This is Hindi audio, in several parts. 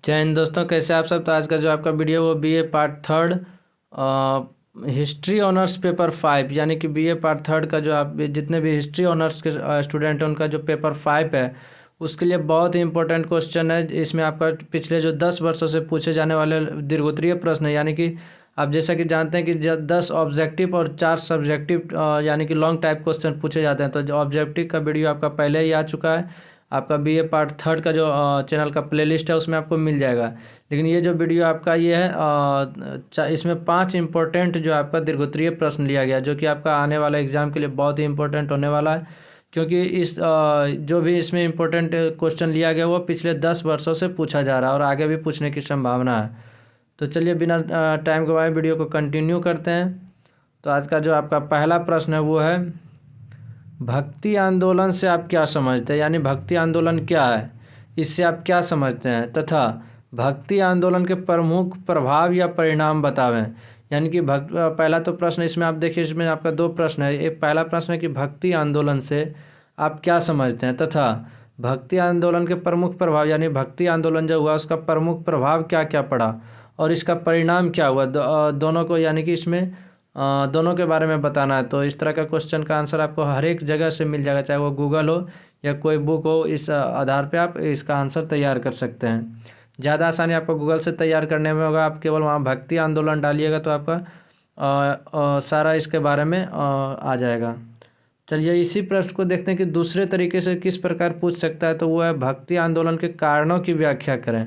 जय हिंद दोस्तों, कैसे आप सब। तो आज का जो आपका वीडियो वो BA part third history honours paper 5 यानी कि बीए पार्ट थर्ड का जो आप जितने भी हिस्ट्री ऑनर्स के स्टूडेंट हैं उनका जो पेपर 5 है उसके लिए बहुत ही इंपॉर्टेंट क्वेश्चन है। इसमें आपका पिछले जो 10 वर्षों से पूछे जाने वाले दीर्घोत्तरीय प्रश्न है, यानी कि आप जैसा कि जानते हैं कि 10 ऑब्जेक्टिव और 4 सब्जेक्टिव यानी कि लॉन्ग टाइप क्वेश्चन पूछे जाते हैं। तो जो ऑब्जेक्टिव का वीडियो आपका पहले ही आ चुका है, आपका बीए पार्ट थर्ड का जो चैनल का प्लेलिस्ट है उसमें आपको मिल जाएगा। लेकिन ये जो वीडियो आपका ये है इसमें 5 इंपॉर्टेंट जो आपका दीर्घोत्तरीय प्रश्न लिया गया, जो कि आपका आने वाला एग्जाम के लिए बहुत ही इंपॉर्टेंट होने वाला है। क्योंकि इस जो भी इसमें इंपॉर्टेंट क्वेश्चन लिया गया वो पिछले 10 वर्षों से पूछा जा रहा है और आगे भी पूछने की संभावना है। तो चलिए बिना टाइम गवाए वीडियो को कंटिन्यू करते हैं। तो आज का जो आपका पहला प्रश्न है वो है, भक्ति आंदोलन से आप क्या समझते हैं, यानी भक्ति आंदोलन क्या है, इससे आप क्या समझते हैं, तथा भक्ति आंदोलन के प्रमुख प्रभाव या परिणाम बतावें। यानी कि पहला तो प्रश्न इसमें आप देखिए, इसमें आपका 2 प्रश्न है। एक पहला प्रश्न है कि भक्ति आंदोलन से आप क्या समझते हैं, तथा भक्ति आंदोलन के प्रमुख प्रभाव, यानी भक्ति आंदोलन जो हुआ उसका प्रमुख प्रभाव क्या क्या पड़ा और इसका परिणाम क्या हुआ। दोनों को यानी कि इसमें दोनों के बारे में बताना है। तो इस तरह का क्वेश्चन का आंसर आपको हर एक जगह से मिल जाएगा, चाहे वो गूगल हो या कोई बुक हो। इस आधार पे आप इसका आंसर तैयार कर सकते हैं। ज़्यादा आसानी आपको गूगल से तैयार करने में होगा। आप केवल वहाँ भक्ति आंदोलन डालिएगा तो आपका सारा इसके बारे में आ जाएगा। चलिए इसी प्रश्न को देखते हैं कि दूसरे तरीके से किस प्रकार पूछ सकता है। तो वो है, भक्ति आंदोलन के कारणों की व्याख्या करें।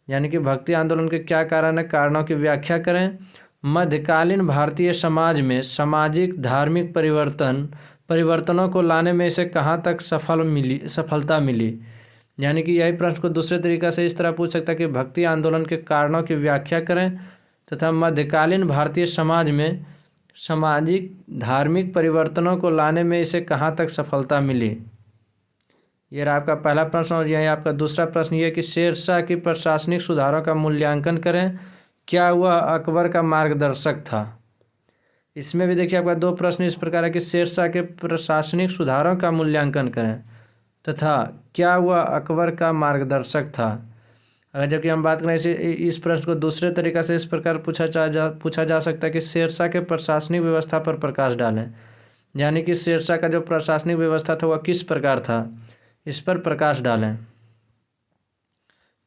यानी कि भक्ति आंदोलन के क्या कारण है, कारणों की व्याख्या करें। मध्यकालीन भारतीय समाज में सामाजिक धार्मिक परिवर्तनों को लाने में इसे कहाँ तक सफलता मिली। यानी कि यही प्रश्न को दूसरे तरीका से इस तरह पूछ सकता है कि भक्ति आंदोलन के कारणों की व्याख्या करें तथा मध्यकालीन भारतीय समाज में सामाजिक धार्मिक परिवर्तनों को लाने में इसे कहाँ तक सफलता मिली। ये रहा आपका पहला प्रश्न। और यही आपका दूसरा प्रश्न ये कि शेरशाह की प्रशासनिक सुधारों का मूल्यांकन करें, क्या वह अकबर का मार्गदर्शक था। इसमें भी देखिए आपका 2 प्रश्न इस प्रकार है कि शेरशाह के प्रशासनिक सुधारों का मूल्यांकन करें तथा क्या वह अकबर का मार्गदर्शक था। अगर जबकि हम बात करें इस प्रश्न को दूसरे तरीका से इस प्रकार पूछा जा सकता है कि शेरशाह के प्रशासनिक व्यवस्था पर प्रकाश डालें। यानी कि शेरशाह का जो प्रशासनिक व्यवस्था था वह किस प्रकार था, इस पर प्रकाश डालें।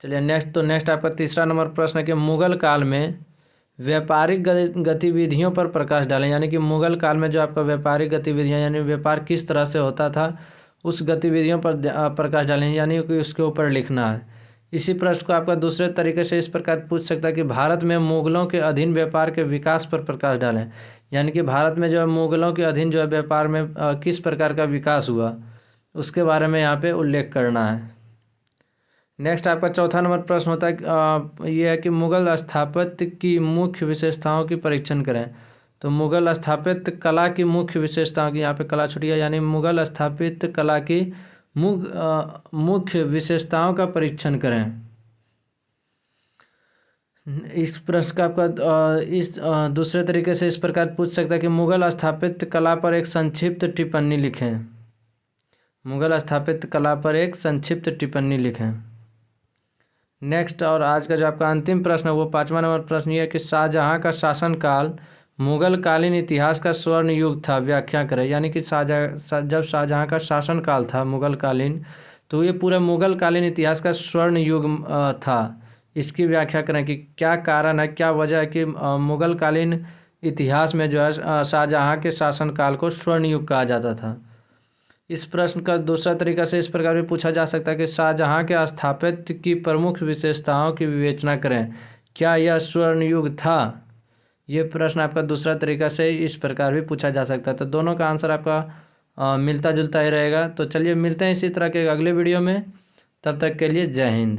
चलिए नेक्स्ट आपका तीसरा नंबर प्रश्न है कि मुगल काल में व्यापारिक गतिविधियों पर प्रकाश डालें। यानी कि मुगल काल में जो आपका व्यापारिक गतिविधियां यानी व्यापार किस तरह से होता था उस गतिविधियों पर प्रकाश डालें, यानी कि उसके ऊपर लिखना है। इसी प्रश्न को आपका दूसरे तरीके से इस प्रकार पूछ सकता है कि भारत में मुगलों के अधीन व्यापार के विकास पर प्रकाश डालें। यानी कि भारत में जो है मुगलों के अधीन जो है व्यापार में किस प्रकार का विकास हुआ उसके बारे में यहाँ पे उल्लेख करना है। नेक्स्ट आपका चौथा नंबर प्रश्न होता है ये है कि मुगल स्थापत्य की मुख्य विशेषताओं की परीक्षण करें। तो मुगल स्थापत्य कला की मुख्य विशेषताओं की यहाँ पे कला छुट्टी है, यानी मुगल स्थापत्य कला की मुख्य विशेषताओं का परीक्षण करें। इस प्रश्न का आपका दूसरे तरीके से इस प्रकार पूछ सकता है कि मुगल स्थापत्य कला पर एक संक्षिप्त टिप्पणी लिखें। मुगल स्थापत्य कला पर एक संक्षिप्त टिप्पणी लिखें। नेक्स्ट और आज का जो आपका अंतिम प्रश्न है वो 5वां नंबर प्रश्न ये है कि शाहजहाँ का शासनकाल मुगल कालीन इतिहास का स्वर्ण युग था, व्याख्या करें। यानी कि जब शाहजहाँ का शासनकाल था मुगल कालीन, तो ये पूरा मुगल कालीन इतिहास का स्वर्ण युग था। इसकी व्याख्या करें कि क्या कारण है, क्या वजह है कि मुगल कालीन इतिहास में जो है शाहजहाँ के शासनकाल को स्वर्ण युग कहा जाता था। इस प्रश्न का दूसरा तरीका से इस प्रकार भी पूछा जा सकता है कि शाहजहाँ के स्थापत्य की प्रमुख विशेषताओं की विवेचना करें, क्या यह स्वर्ण युग था। ये प्रश्न आपका दूसरा तरीका से इस प्रकार भी पूछा जा सकता है। तो दोनों का आंसर आपका मिलता जुलता ही रहेगा। तो चलिए मिलते हैं इसी तरह के अगले वीडियो में, तब तक के लिए जय हिंद।